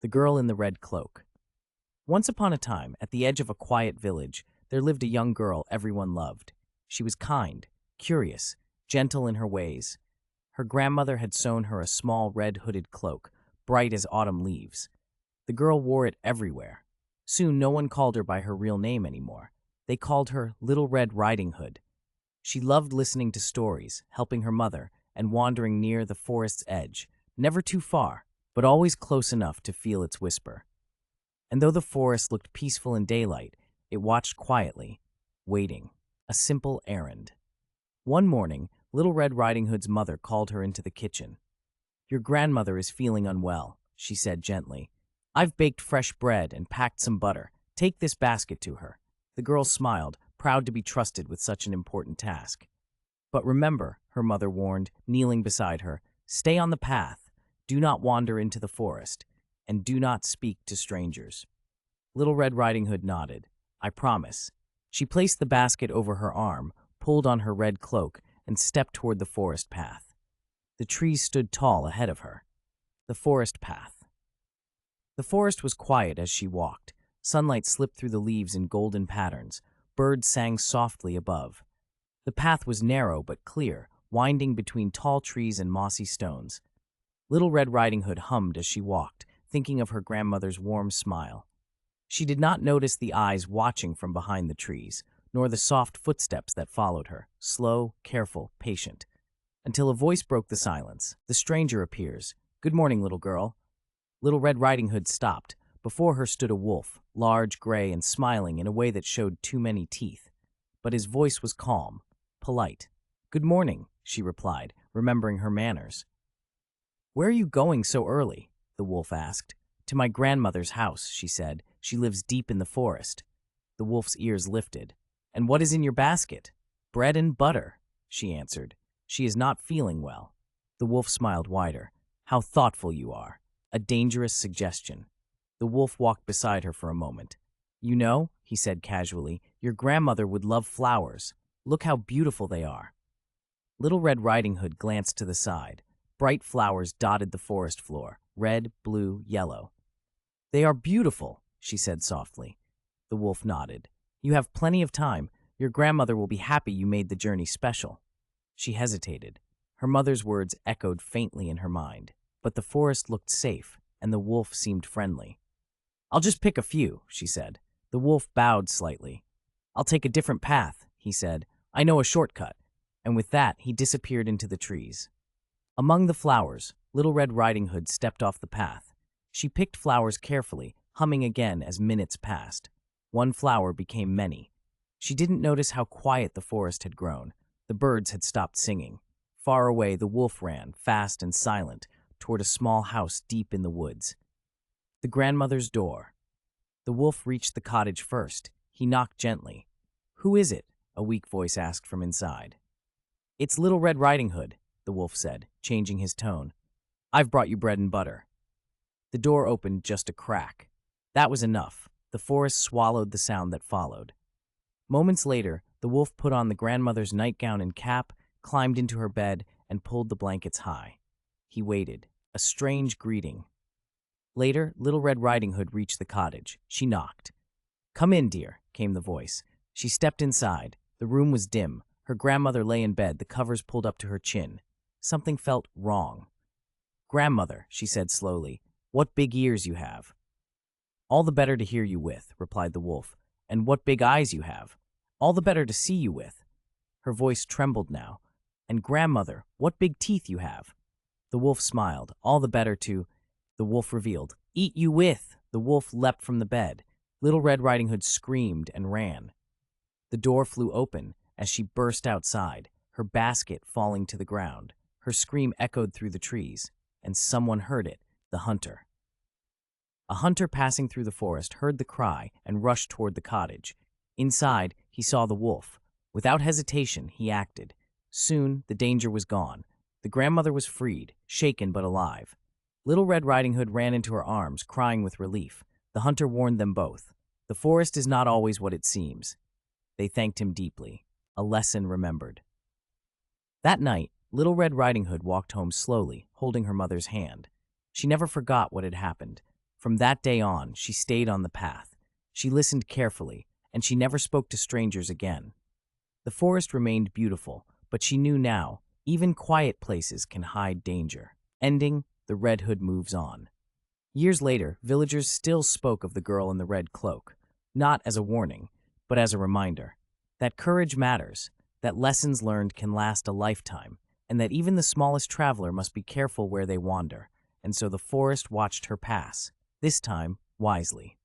The Girl in the Red Cloak. Once upon a time, at the edge of a quiet village, there lived a young girl everyone loved. She was kind, curious, gentle in her ways. Her grandmother had sewn her a small red-hooded cloak, bright as autumn leaves. The girl wore it everywhere. Soon no one called her by her real name anymore. They called her Little Red Riding Hood. She loved listening to stories, helping her mother, and wandering near the forest's edge, never too far, but always close enough to feel its whisper. And though the forest looked peaceful in daylight, it watched quietly, waiting, a simple errand. One morning, Little Red Riding Hood's mother called her into the kitchen. "Your grandmother is feeling unwell," she said gently. "I've baked fresh bread and packed some butter. Take this basket to her." The girl smiled, proud to be trusted with such an important task. "But remember," her mother warned, kneeling beside her, "stay on the path, do not wander into the forest, and do not speak to strangers." Little Red Riding Hood nodded. "I promise." She placed the basket over her arm, pulled on her red cloak, and stepped toward the forest path. The trees stood tall ahead of her. The forest path. The forest was quiet as she walked. Sunlight slipped through the leaves in golden patterns. Birds sang softly above. The path was narrow but clear, winding between tall trees and mossy stones. Little Red Riding Hood hummed as she walked, thinking of her grandmother's warm smile. She did not notice the eyes watching from behind the trees, nor the soft footsteps that followed her, slow, careful, patient. Until a voice broke the silence. "The stranger appears. Good morning, little girl." Little Red Riding Hood stopped. Before her stood a wolf, large, gray, and smiling in a way that showed too many teeth. But his voice was calm, polite. "Good morning," she replied, remembering her manners. "Where are you going so early?" the wolf asked. "To my grandmother's house," she said. "She lives deep in the forest." The wolf's ears lifted. "And what is in your basket?" "Bread and butter," she answered. "She is not feeling well." The wolf smiled wider. "How thoughtful you are. A dangerous suggestion." The wolf walked beside her for a moment. "You know," he said casually, "your grandmother would love flowers. Look how beautiful they are." Little Red Riding Hood glanced to the side. Bright flowers dotted the forest floor, red, blue, yellow. "They are beautiful," she said softly. The wolf nodded. "You have plenty of time. Your grandmother will be happy you made the journey special." She hesitated. Her mother's words echoed faintly in her mind. But the forest looked safe, and the wolf seemed friendly. "I'll just pick a few," she said. The wolf bowed slightly. "I'll take a different path," he said. "I know a shortcut." And with that, he disappeared into the trees. Among the flowers, Little Red Riding Hood stepped off the path. She picked flowers carefully, humming again as minutes passed. One flower became many. She didn't notice how quiet the forest had grown. The birds had stopped singing. Far away, the wolf ran, fast and silent, toward a small house deep in the woods. The grandmother's door. The wolf reached the cottage first. He knocked gently. "Who is it?" a weak voice asked from inside. "It's Little Red Riding Hood," the wolf said, changing his tone. "I've brought you bread and butter." The door opened just a crack. That was enough. The forest swallowed the sound that followed. Moments later, the wolf put on the grandmother's nightgown and cap, climbed into her bed, and pulled the blankets high. He waited, a strange greeting. Later, Little Red Riding Hood reached the cottage. She knocked. "Come in, dear," came the voice. She stepped inside. The room was dim. Her grandmother lay in bed, the covers pulled up to her chin. Something felt wrong. "Grandmother," she said slowly, "what big ears you have." "All the better to hear you with," replied the wolf. "And what big eyes you have. All the better to see you with." Her voice trembled now. "And grandmother, what big teeth you have." The wolf smiled. "All the better to—" The wolf revealed. "Eat you with!" The wolf leapt from the bed. Little Red Riding Hood screamed and ran. The door flew open as she burst outside, her basket falling to the ground. Her scream echoed through the trees, and someone heard it, the hunter. A hunter passing through the forest heard the cry and rushed toward the cottage. Inside, he saw the wolf. Without hesitation, he acted. Soon, the danger was gone. The grandmother was freed, shaken but alive. Little Red Riding Hood ran into her arms, crying with relief. The hunter warned them both. The forest is not always what it seems. They thanked him deeply. A lesson remembered. That night, Little Red Riding Hood walked home slowly, holding her mother's hand. She never forgot what had happened. From that day on, she stayed on the path. She listened carefully, and she never spoke to strangers again. The forest remained beautiful, but she knew now, even quiet places can hide danger. Ending, the Red Hood moves on. Years later, villagers still spoke of the girl in the red cloak, not as a warning, but as a reminder that courage matters, that lessons learned can last a lifetime, and that even the smallest traveler must be careful where they wander. And so the forest watched her pass, this time wisely.